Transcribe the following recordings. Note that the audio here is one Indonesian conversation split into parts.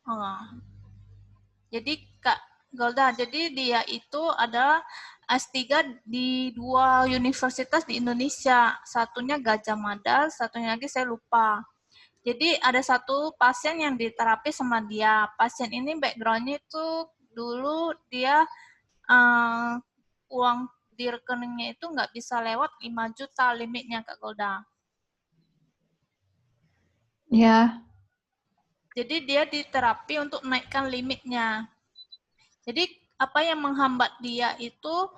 Oh. Jadi Kak Golda, jadi dia itu adalah S3 di 2 universitas di Indonesia. Satunya Gajah Mada, satunya lagi saya lupa. Jadi ada satu pasien yang diterapi sama dia. Pasien ini background-nya itu dulu dia uang di rekeningnya itu nggak bisa lewat 5 juta limitnya Kak Golda. Ya. Jadi dia diterapi untuk naikkan limitnya. Jadi apa yang menghambat dia itu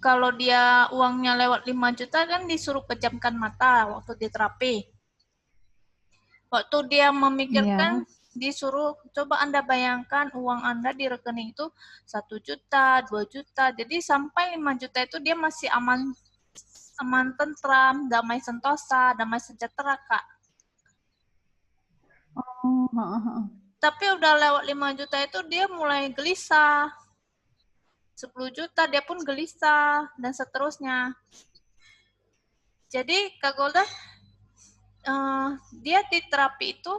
kalau dia uangnya lewat 5 juta kan disuruh pejamkan mata waktu di terapi. Waktu dia memikirkan Iya. disuruh coba Anda bayangkan uang Anda di rekening itu 1 juta, 2 juta. Jadi sampai 5 juta itu dia masih aman tentram, damai sentosa, damai sejahtera, Kak. Oh, Tapi udah lewat 5 juta itu dia mulai gelisah. 10 juta dia pun gelisah dan seterusnya. Jadi Kak Golda dia di terapi itu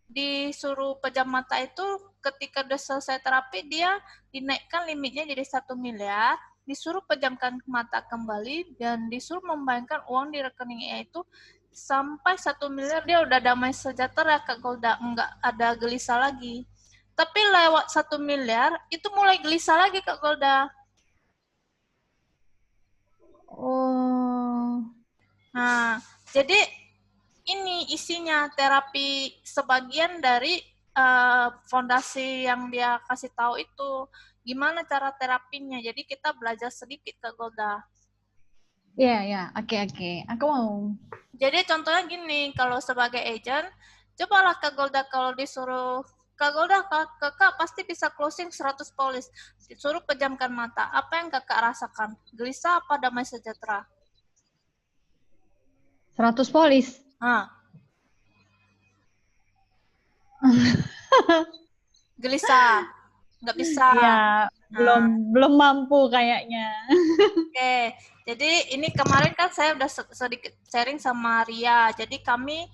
disuruh pejam mata itu ketika udah selesai terapi dia dinaikkan limitnya jadi 1 miliar, disuruh pejamkan mata kembali dan disuruh membayangkan uang di rekeningnya itu sampai 1 miliar dia udah damai sejahtera Kak Golda, enggak ada gelisah lagi. Tapi lewat 1 miliar itu mulai gelisah lagi Kak Golda. oh, Nah, jadi ini isinya terapi sebagian dari fondasi yang dia kasih tahu itu gimana cara terapinya. Jadi kita belajar sedikit Kak Golda. ya, ya, oke, oke. Aku mau. Jadi contohnya gini, kalau sebagai agent, cobalah Kak Golda kalau disuruh Kak Golda, kakak pasti bisa closing 100 polis. Disuruh pejamkan mata. Apa yang kakak rasakan? Gelisah apa damai sejahtera? 100 polis. Nah, gelisah. Nggak bisa. Ya, belum Nah, belum mampu kayaknya. oke, jadi ini kemarin kan saya udah sedikit sharing sama Ria. Jadi kami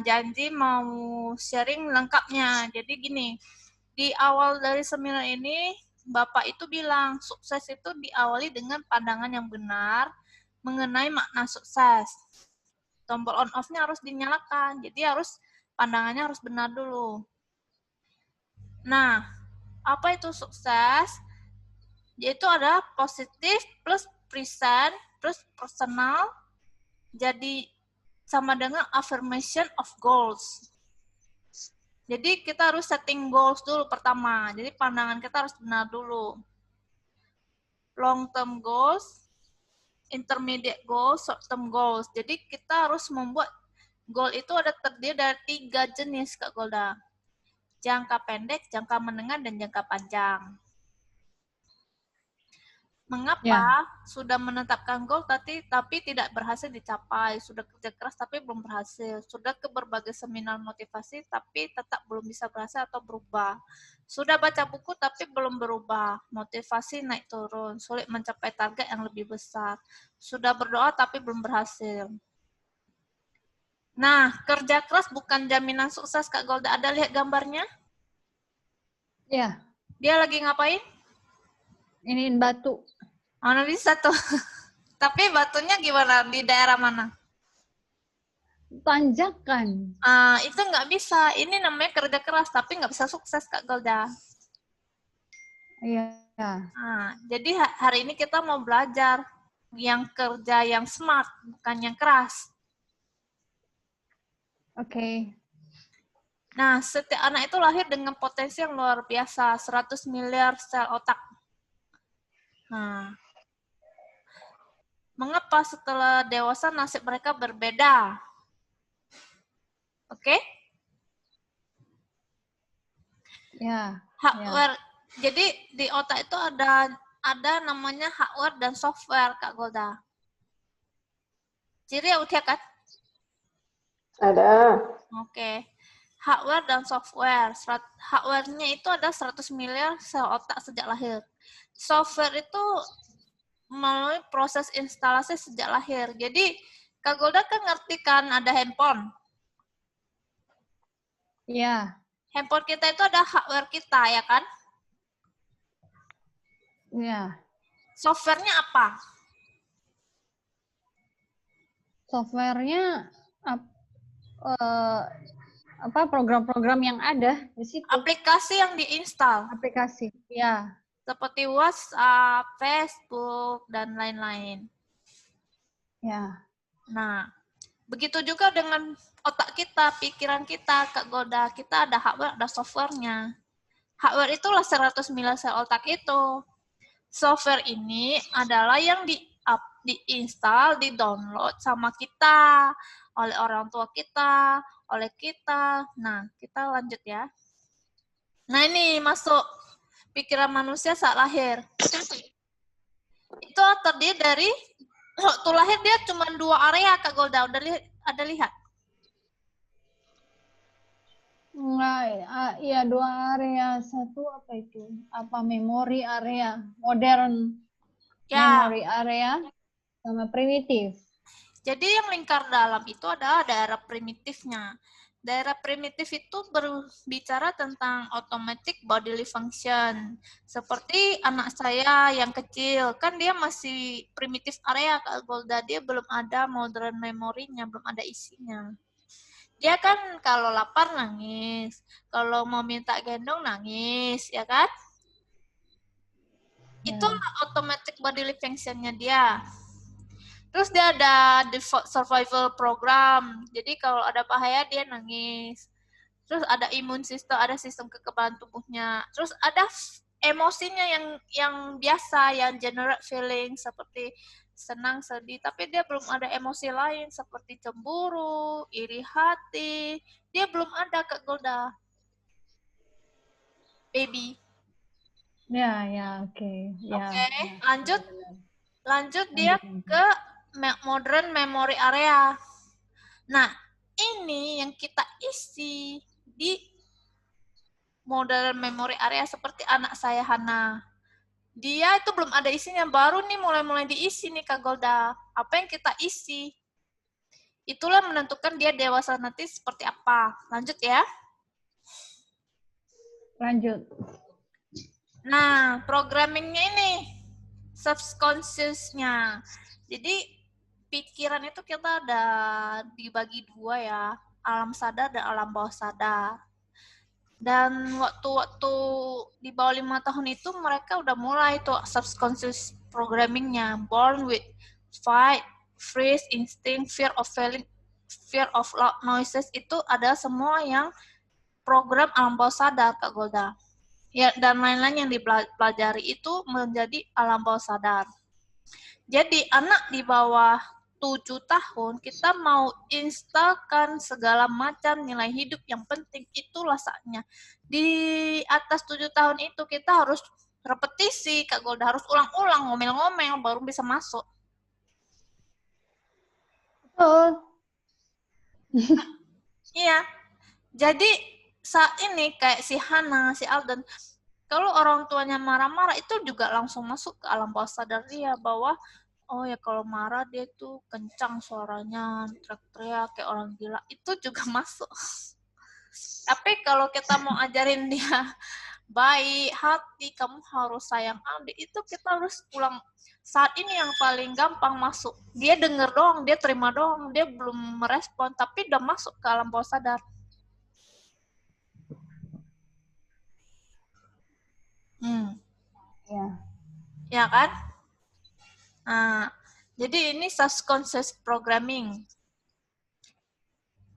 janji mau sharing lengkapnya. Jadi gini, di awal dari seminar ini Bapak itu bilang sukses itu diawali dengan pandangan yang benar mengenai makna sukses. Tombol on off-nya harus dinyalakan. Jadi harus pandangannya harus benar dulu. Nah, apa itu sukses? Yaitu ada positif plus present plus personal jadi sama dengan affirmation of goals. Jadi kita harus setting goals dulu pertama. Jadi pandangan kita harus benar dulu. Long term goals, intermediate goals, short term goals. Jadi kita harus membuat goal itu ada terdiri dari 3 jenis Kak Golda. Jangka pendek, jangka menengah, dan jangka panjang. Ya, Mengapa sudah menetapkan goal tapi tidak berhasil dicapai, sudah kerja keras tapi belum berhasil, sudah ke berbagai seminar motivasi tapi tetap belum bisa berhasil atau berubah, sudah baca buku tapi belum berubah, motivasi naik turun, sulit mencapai target yang lebih besar, sudah berdoa tapi belum berhasil. Nah, kerja keras bukan jaminan sukses Kak Golda. Ada lihat gambarnya? ya. Dia lagi ngapain? Iniin batu. Mana bisa tuh. Tapi batunya gimana? Di daerah mana? Tanjakan. Itu nggak bisa. Ini namanya kerja keras, tapi nggak bisa sukses, Kak Golda. Iya. Jadi hari ini kita mau belajar yang kerja yang smart, bukan yang keras. Oke. Nah, setiap anak itu lahir dengan potensi yang luar biasa, 100 miliar sel otak. Nah, mengapa setelah dewasa nasib mereka berbeda? Oke? Ya. Hardware. Jadi di otak itu ada namanya hardware dan software, Kak Golda. Ciri udah kan? Ada. Oke. Hardware dan software. Hardware-nya itu ada 100 miliar sel otak sejak lahir. Software itu melalui proses instalasi sejak lahir. Jadi, Kak Golda kan ngerti kan ada handphone. Ya. Handphone kita itu ada hardware kita, ya kan? Ya. Softwarenya apa? Softwarenya apa program-program yang ada di situ. Aplikasi yang diinstal. Aplikasi. Ya. Seperti WhatsApp, Facebook, dan lain-lain. Ya. Nah, begitu juga dengan otak kita, pikiran kita, Kak Goda. Kita ada hardware, ada softwarenya. Hardware itulah 100 miliar sel otak itu. Software ini adalah yang diinstal, di-download sama kita, oleh orang tua kita, oleh kita. Nah, kita lanjut ya. Nah, ini masuk pikiran manusia saat lahir. Itu terdiri dari, waktu lahir dia cuma 2 area, Kak Golda. Ada lihat? Enggak, iya 2 area. Satu apa itu? Apa memory area, modern memory area, sama primitif. Jadi yang lingkar dalam itu adalah daerah primitifnya. Daerah primitif itu berbicara tentang automatic bodily function. Seperti anak saya yang kecil, kan dia masih primitif area, Kak Golda. Dia belum ada modern memorinya, belum ada isinya. Dia kan kalau lapar nangis, kalau mau minta gendong nangis, ya kan? Itu automatic bodily function-nya dia. Terus dia ada default survival program. Jadi kalau ada bahaya dia nangis. Terus ada imun sistem, ada sistem kekebalan tubuhnya. Terus ada emosinya yang biasa, yang generate feeling seperti senang, sedih, tapi dia belum ada emosi lain seperti cemburu, iri hati. Dia belum ada, Kak Golda. Baby. Ya, oke. Oke, lanjut dia ke modern memory area. Nah, ini yang kita isi di modern memory area seperti anak saya Hana. Dia itu belum ada isinya, baru nih mulai diisi nih Kak Golda. Apa yang kita isi? Itulah menentukan dia dewasa nanti seperti apa. Lanjut ya. Lanjut. Nah, programmingnya ini subconscious-nya. Jadi pikiran itu kita ada dibagi 2 ya, alam sadar dan alam bawah sadar. Dan waktu di bawah 5 tahun itu mereka udah mulai tuh subconscious programmingnya, born with fight, freeze, instinct, fear of failing, fear of loud noises, itu ada semua yang program alam bawah sadar, Kak Golda. Ya, dan lain-lain yang dipelajari itu menjadi alam bawah sadar. Jadi anak di bawah 7 tahun, kita mau instalkan segala macam nilai hidup yang penting, itulah saatnya. Di atas 7 tahun itu kita harus repetisi, Kak Golda, harus ulang-ulang, ngomel-ngomel, baru bisa masuk. Betul. Iya. Jadi saat ini kayak si Hana, si Alden, kalau orang tuanya marah-marah itu juga langsung masuk ke alam bawah sadar dia bahwa oh ya kalau marah dia tuh kencang suaranya, teriak-teriak kayak orang gila, itu juga masuk. Tapi kalau kita mau ajarin dia baik hati, kamu harus sayang adik, itu kita harus pulang. Saat ini yang paling gampang masuk. Dia denger doang, dia terima doang, dia belum merespon, tapi udah masuk ke alam bawah sadar. Ya kan? Nah, jadi ini subconscious programming.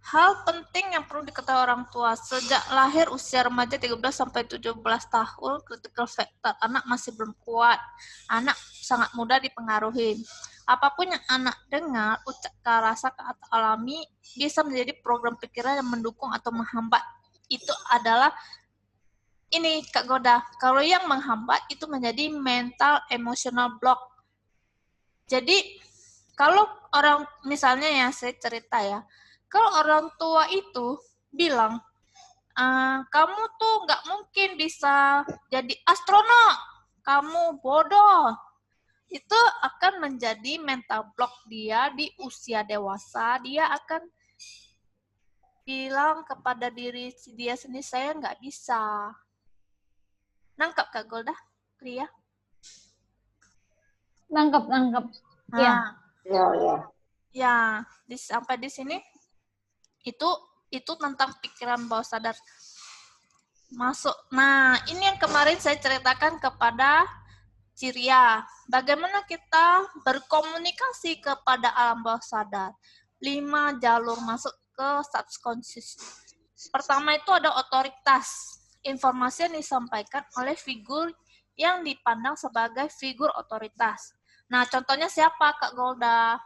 Hal penting yang perlu diketahui orang tua, sejak lahir usia remaja 13 sampai 17 tahun, critical factor, anak masih belum kuat, anak sangat mudah dipengaruhi. Apapun yang anak dengar, ucapkan, rasakan atau alami, bisa menjadi program pikiran yang mendukung atau menghambat. Itu adalah ini, Kak Goda, kalau yang menghambat itu menjadi mental emotional block. Jadi, kalau orang, misalnya ya, saya cerita ya, kalau orang tua itu bilang, kamu tuh nggak mungkin bisa jadi astronot, kamu bodoh, itu akan menjadi mental block dia di usia dewasa, dia akan bilang kepada diri dia sendiri, saya nggak bisa. Nangkap Kak Golda, Ria? Nangkep. Iya. Nah, ya, sampai di sini itu tentang pikiran bawah sadar masuk. Nah, ini yang kemarin saya ceritakan kepada Ciria. Bagaimana kita berkomunikasi kepada alam bawah sadar. 5 jalur masuk ke subconscious. Pertama itu ada otoritas. Informasi yang disampaikan oleh figur yang dipandang sebagai figur otoritas. Nah, contohnya siapa, Kak Golda?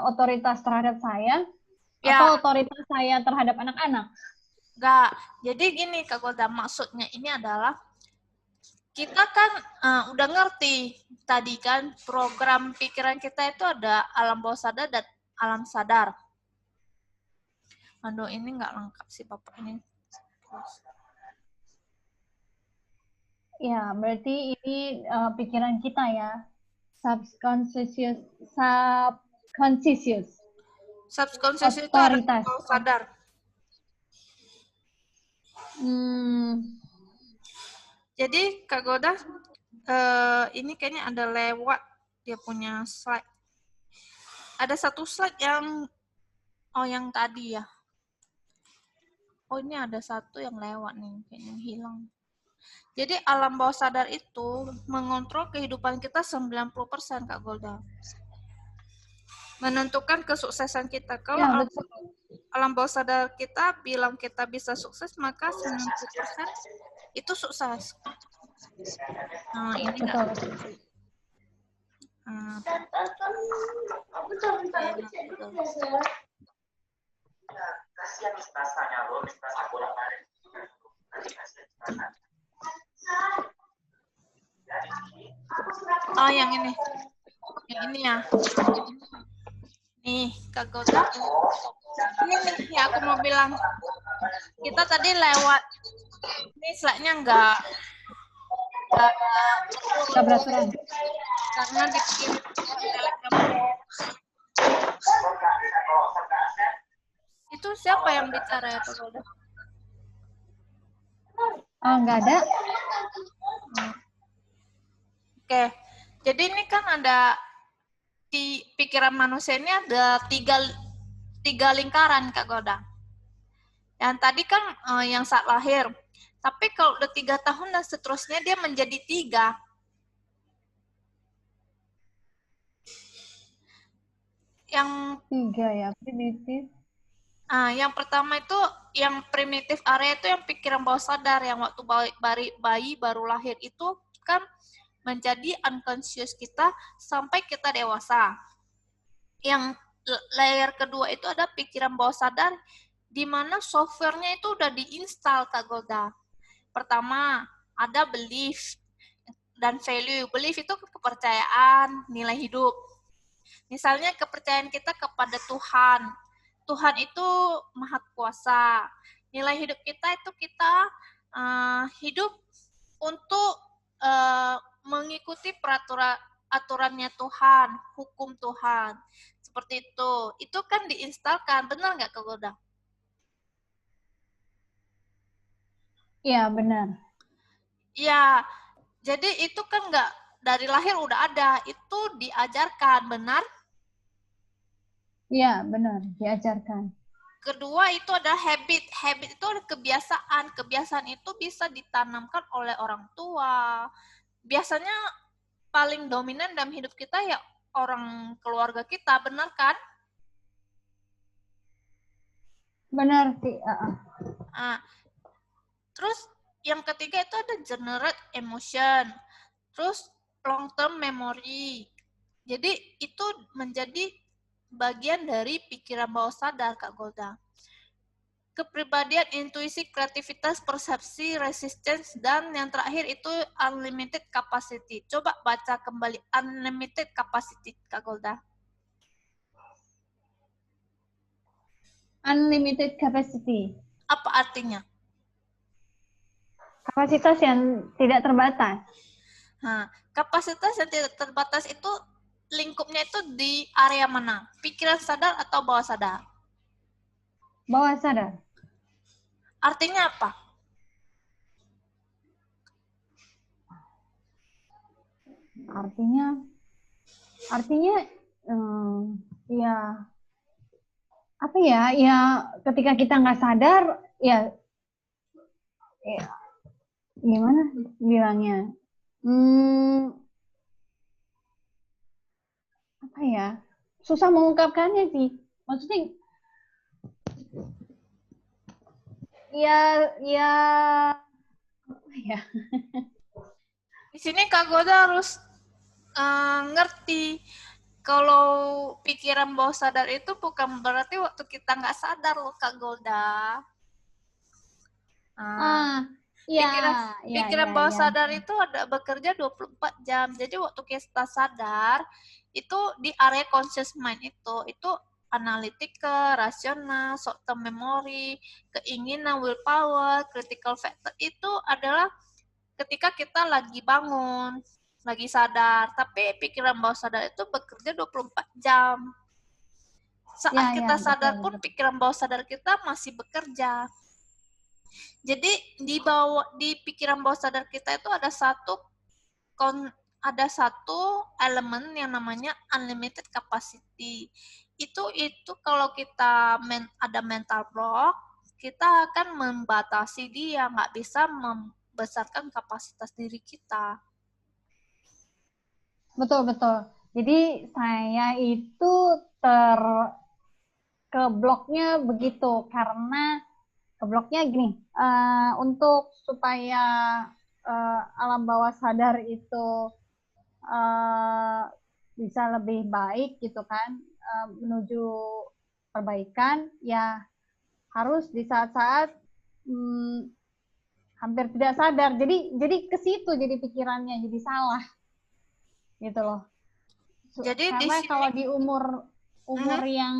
Otoritas terhadap saya Ya, atau otoritas saya terhadap anak-anak? enggak. Jadi gini, Kak Golda, maksudnya ini adalah kita kan udah ngerti tadi kan program pikiran kita itu ada alam bawah sadar dan alam sadar. Aduh, ini nggak lengkap sih Bapak ini. Ya, berarti ini pikiran kita ya. Subconscious. Subconscious itu ada Otoritas. bawah sadar. Jadi Kak Goda, ini kayaknya ada lewat dia punya slide. Ada satu slide yang tadi ya. Oh, ini ada satu yang lewat nih, kayaknya hilang. Jadi alam bawah sadar itu mengontrol kehidupan kita 90% Kak Golda. Menentukan kesuksesan kita. Kalau Ya, alam bawah sadar kita bilang kita bisa sukses, maka 90% itu sukses. Nah, ini enggak. Kasihan istasanya loh, istasa bolak-balik. Oh, yang ini. Yang ini ya. Nih, Kak Gota. Ini nih ya aku mau bilang. Kita tadi lewat. Ini slide-nya enggak beraturan. Karena dikirim Telegram. Itu siapa yang bicara ya, Kak Gota? Enggak ada. Oke, jadi ini kan ada di pikiran manusia ini ada tiga lingkaran Kak Goda. Yang tadi kan yang saat lahir, tapi kalau udah 3 tahun dan seterusnya dia menjadi 3. Yang 3 ya, primitif. Yang pertama itu yang primitif area itu yang pikiran bawah sadar, yang waktu bayi baru lahir itu kan menjadi unconscious kita sampai kita dewasa. Yang layer kedua itu ada pikiran bawah sadar di mana softwarenya itu udah diinstal Kak Golda. Pertama, ada belief dan value. Belief itu kepercayaan, nilai hidup. Misalnya kepercayaan kita kepada Tuhan. Tuhan itu maha kuasa. Nilai hidup kita itu kita hidup untuk mengikuti aturannya Tuhan, hukum Tuhan. Seperti itu. Itu kan diinstalkan, benar nggak Kak Golda? Iya, benar. Iya, jadi itu kan nggak dari lahir udah ada, itu diajarkan, benar? Iya, benar, diajarkan. Kedua itu adalah habit. Habit itu ada kebiasaan. Kebiasaan itu bisa ditanamkan oleh orang tua. Biasanya paling dominan dalam hidup kita ya orang keluarga kita, benar kan? Benar sih. Terus yang ketiga itu ada generate emotion. Terus long term memory. Jadi itu menjadi bagian dari pikiran bawah sadar Kak Golda. Kepribadian, intuisi, kreativitas, persepsi, resistance, dan yang terakhir itu unlimited capacity. Coba baca kembali unlimited capacity Kak Golda. Unlimited capacity. Apa artinya? Kapasitas yang tidak terbatas. Nah, kapasitas yang tidak terbatas itu lingkupnya itu di area mana? Pikiran sadar atau bawah sadar? Bawah sadar. Artinya apa? Artinya ya apa ya? Ya ketika kita nggak sadar, ya gimana bilangnya? Apa ya? Susah mengungkapkannya sih. Maksudnya ya apa ya? Di sini Kak Goda harus ngerti kalau pikiran bawah sadar itu bukan berarti waktu kita nggak sadar loh Kak Golda. Iya, Pikiran bawah sadar itu ada bekerja 24 jam. Jadi waktu kita sadar, itu di area conscious mind itu analytical, rasional, short term memory, keinginan, willpower, critical factor itu adalah ketika kita lagi bangun, lagi sadar. Tapi pikiran bawah sadar itu bekerja 24 jam. Saat kita sadar pun pikiran bawah sadar kita masih bekerja. Jadi di pikiran bawah sadar kita itu ada satu elemen yang namanya unlimited capacity. Itu kalau kita ada mental block, kita akan membatasi dia, nggak bisa membesarkan kapasitas diri kita. Betul. Jadi saya itu kebloknya begitu karena kebloknya gini, untuk supaya alam bawah sadar itu bisa lebih baik gitu kan, menuju perbaikan, ya harus di saat-saat hampir tidak sadar. Jadi ke situ jadi pikirannya jadi salah gitu loh. Jadi karena kalau di umur yang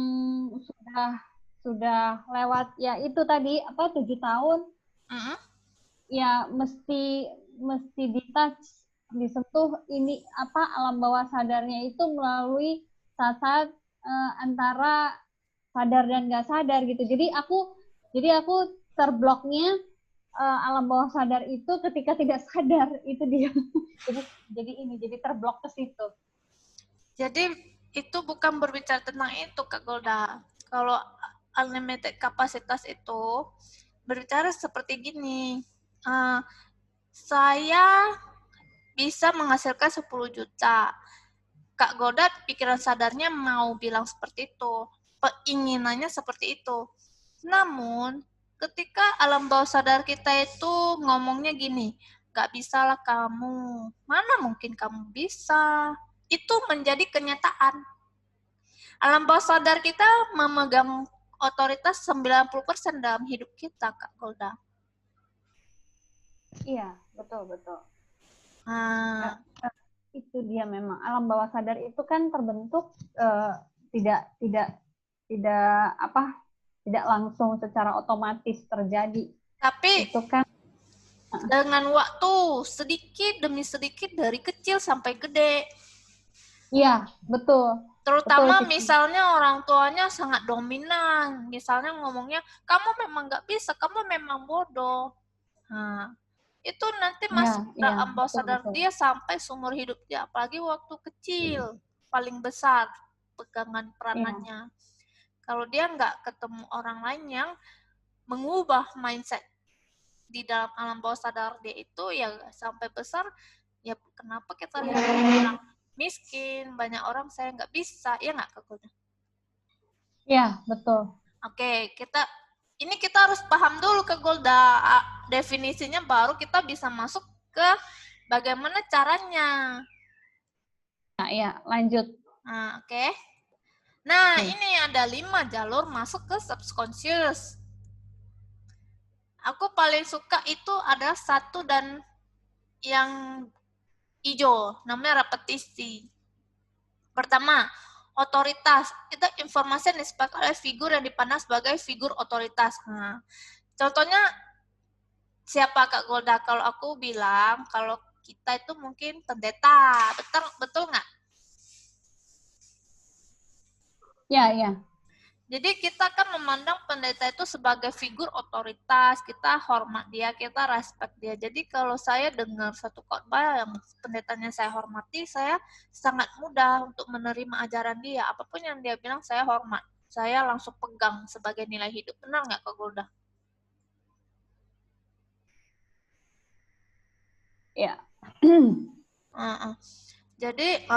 sudah lewat ya itu tadi 7 tahun, ya mesti disentuh ini alam bawah sadarnya itu melalui saat-saat antara sadar dan nggak sadar gitu. Jadi aku terbloknya alam bawah sadar itu ketika tidak sadar, itu dia. jadi terblok ke situ. Jadi itu bukan berbicara tentang itu Kak Golda. Kalau unlimited kapasitas itu berbicara seperti gini. Saya bisa menghasilkan 10 juta. Kak Golda pikiran sadarnya mau bilang seperti itu. Keinginannya seperti itu. Namun, ketika alam bawah sadar kita itu ngomongnya gini, gak bisalah kamu. Mana mungkin kamu bisa? Itu menjadi kenyataan. Alam bawah sadar kita memegang otoritas 90% dalam hidup kita, Kak Golda. Iya, betul. Itu dia memang alam bawah sadar itu kan terbentuk tidak langsung secara otomatis terjadi. Tapi itu kan dengan waktu sedikit demi sedikit dari kecil sampai gede. Iya, betul. Terutama misalnya orang tuanya sangat dominan. Misalnya ngomongnya, kamu memang nggak bisa, kamu memang bodoh. Nah, itu nanti masuk dalam bawah sadar dia sampai seumur hidup dia. Apalagi waktu kecil, paling besar pegangan peranannya. Kalau dia nggak ketemu orang lain yang mengubah mindset di dalam alam bawah sadar dia itu, ya sampai besar, ya kenapa kita lihat orang miskin, banyak orang saya nggak bisa, ya nggak Kak Golda? Ya, betul. Oke, kita harus paham dulu Kak Golda, definisinya baru kita bisa masuk ke bagaimana caranya. Nah, ya, lanjut. Nah, oke. Nah, ini ada 5 jalur masuk ke subconscious. Aku paling suka itu ada satu dan yang hijau, namanya repetisi. Pertama, otoritas. Itu informasi yang disepakati oleh figur yang dipandang sebagai figur otoritas. Nah, contohnya siapa Kak Golda? Kalau aku bilang, kalau kita itu mungkin pendeta. Betul nggak? Ya. Jadi kita kan memandang pendeta itu sebagai figur otoritas, kita hormat dia, kita respect dia. Jadi kalau saya dengar satu khotbah yang pendetanya saya hormati, saya sangat mudah untuk menerima ajaran dia. Apapun yang dia bilang saya hormat. Saya langsung pegang sebagai nilai hidup. Benar nggak Kak Golda? Ya. Jadi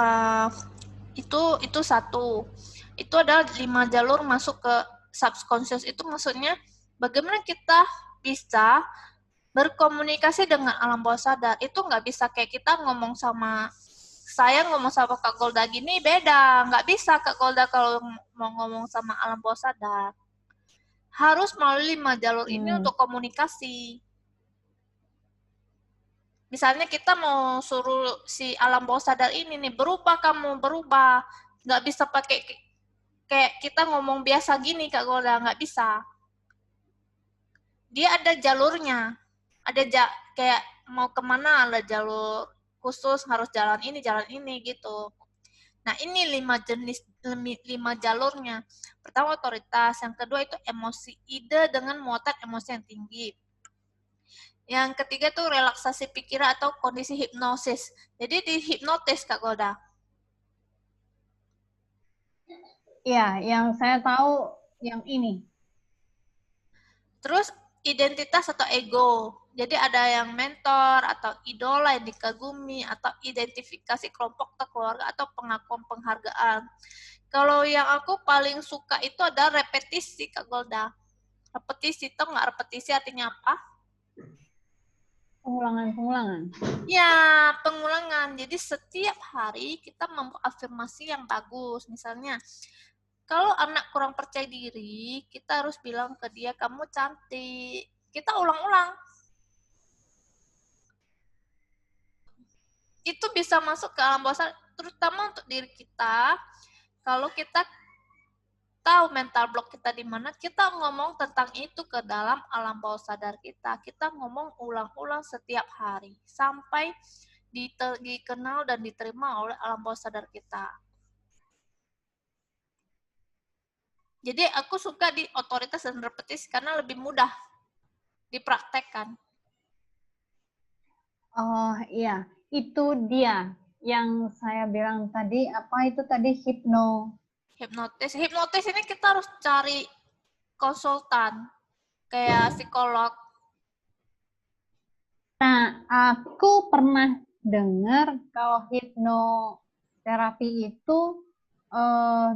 itu satu. Itu adalah 5 jalur masuk ke subconscious. Itu maksudnya bagaimana kita bisa berkomunikasi dengan alam bawah sadar. Itu nggak bisa kayak kita ngomong sama Kak Golda gini beda. Nggak bisa Kak Golda kalau mau ngomong sama alam bawah sadar. Harus melalui 5 jalur ini untuk komunikasi. Misalnya kita mau suruh si alam bawah sadar ini nih, kamu berubah. Nggak bisa pakai kayak kita ngomong biasa gini Kak Golda, nggak bisa. Dia ada jalurnya. Kayak mau kemana ada jalur khusus, harus jalan ini gitu. Nah ini 5 jalurnya. Pertama otoritas, yang kedua itu emosi, ide dengan muatan emosi yang tinggi. Yang ketiga tuh relaksasi pikiran atau kondisi hipnosis. Jadi di hipnotis Kak Golda. Iya, yang saya tahu yang ini. Terus identitas atau ego. Jadi ada yang mentor atau idola yang dikagumi atau identifikasi kelompok atau keluarga atau pengakuan penghargaan. Kalau yang aku paling suka itu ada repetisi Kak Golda. Repetisi, tau nggak repetisi artinya apa? Pengulangan. Ya, pengulangan. Jadi setiap hari kita membuat afirmasi yang bagus. Misalnya, kalau anak kurang percaya diri, kita harus bilang ke dia, kamu cantik. Kita ulang-ulang. Itu bisa masuk ke alam bawah sadar, terutama untuk diri kita. Kalau kita tahu mental block kita di mana, kita ngomong tentang itu ke dalam alam bawah sadar kita. Kita ngomong ulang-ulang setiap hari sampai dikenal dan diterima oleh alam bawah sadar kita. Jadi aku suka di otoritas dan repetisi karena lebih mudah dipraktekkan. Oh iya, itu dia yang saya bilang tadi, apa itu tadi Hipnotis ini kita harus cari konsultan kayak psikolog. Nah, aku pernah dengar kalau hipnoterapi itu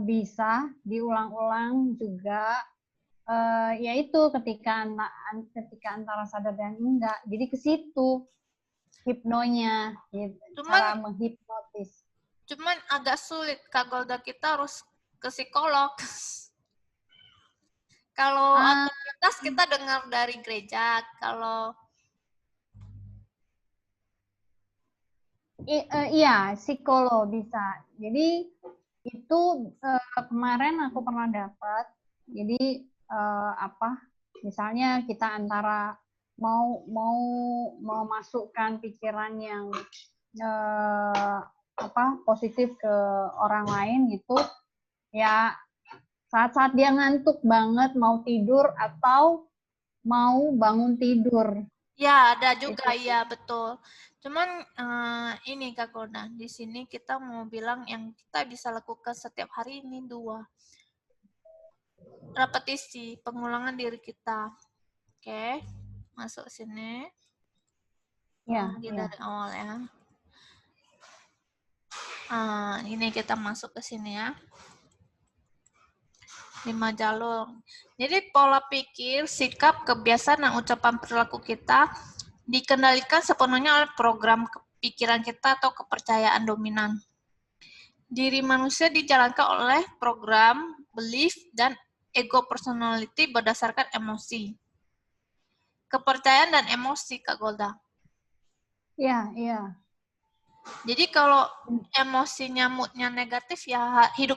bisa diulang-ulang juga, yaitu ketika antara sadar dan enggak. Jadi ke situ hipnonya, gitu, cara menghipnotis. Cuman agak sulit Kak Golda, kita harus ke psikolog. Kalau otoritas kita dengar dari gereja, kalau iya, psikolog bisa. Jadi itu kemarin aku pernah dapat. Jadi misalnya kita antara mau masukkan pikiran yang positif ke orang lain gitu, ya saat-saat dia ngantuk banget mau tidur atau mau bangun tidur. ya ada juga, iya betul. Cuman ini Kak Golda, di sini kita mau bilang yang kita bisa lakukan setiap hari ini 2. Repetisi, pengulangan diri kita. Oke, masuk sini. Lagi dari awal ya. Ini kita masuk ke sini ya. 5 jalur. Jadi pola pikir, sikap, kebiasaan, dan ucapan perilaku kita dikendalikan sepenuhnya oleh program pikiran kita atau kepercayaan dominan. Diri manusia dijalankan oleh program, belief, dan ego personality berdasarkan emosi. Kepercayaan dan emosi, Kak Golda. Iya. Jadi kalau emosinya, moodnya negatif, ya hidup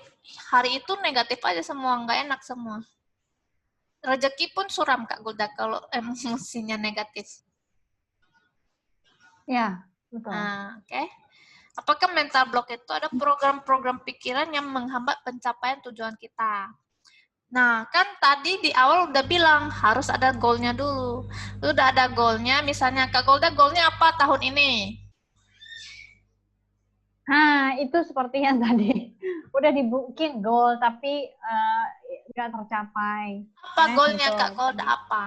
hari itu negatif aja semua, nggak enak semua. Rezeki pun suram Kak Golda kalau emosinya negatif. Ya, betul. Oke. Apakah mental block itu ada program-program pikiran yang menghambat pencapaian tujuan kita. Nah, kan tadi di awal udah bilang harus ada goalnya dulu. Udah ada goalnya, misalnya Kak Golda goalnya apa tahun ini? Nah, itu seperti yang tadi udah dibikin goal tapi nggak tercapai. Apa goalnya gitu. Kak Golda apa?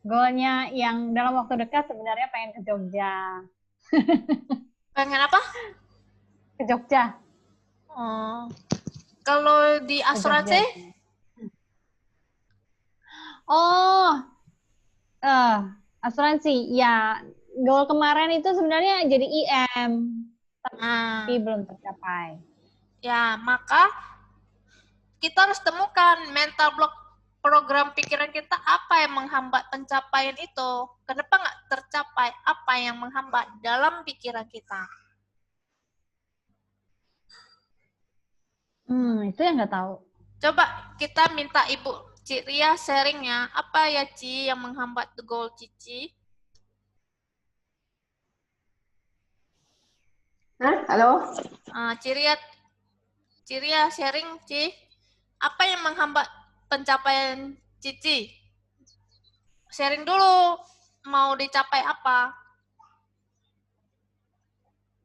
Goalnya yang dalam waktu dekat sebenarnya pengen ke Jogja. Pengen apa? Ke Jogja. Oh. Kalau di asuransi? Oh, asuransi. Ya, goal kemarin itu sebenarnya jadi IM, tapi belum tercapai. Ya, maka kita harus temukan mental block program pikiran kita apa yang menghambat pencapaian itu. Kenapa nggak tercapai? Apa yang menghambat dalam pikiran kita? Itu yang nggak tahu. Coba kita minta Ibu Ria sharingnya. Apa ya Ci yang menghambat goal Cici? Halo? Ria sharing Ci. Apa yang menghambat pencapaian Cici? Sharing dulu. Mau dicapai apa?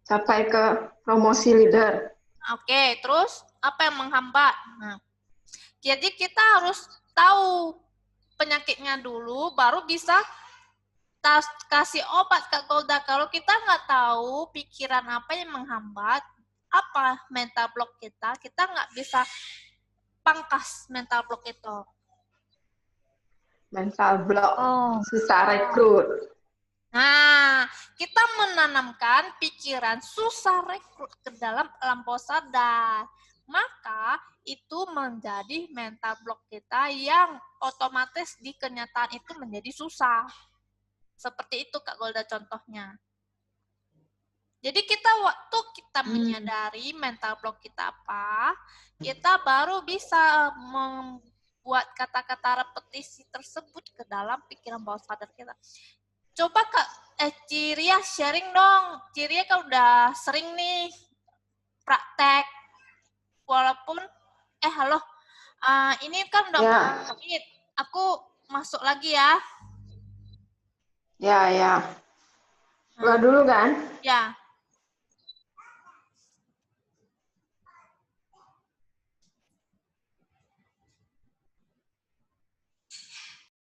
Capai ke promosi leader. Oke, terus apa yang menghambat? Nah, jadi kita harus tahu penyakitnya dulu, baru bisa kasih obat Kak Golda. Kalau kita nggak tahu pikiran apa yang menghambat, apa mental block kita nggak bisa pangkas mental block itu. Mental block, susah rekrut. Nah, kita menanamkan pikiran susah rekrut ke dalam alam bawah sadar. Maka itu menjadi mental block kita yang otomatis di kenyataan itu menjadi susah. Seperti itu Kak Golda contohnya. Jadi waktu kita menyadari mental block kita apa, kita baru bisa membuat kata-kata repetisi tersebut ke dalam pikiran bawah sadar kita. Coba Kak Ciria sharing dong. Ciria kan udah sering nih praktek. Walaupun halo. Ini kan udah menit. Aku masuk lagi ya. Ya. Gua dulu kan? Ya.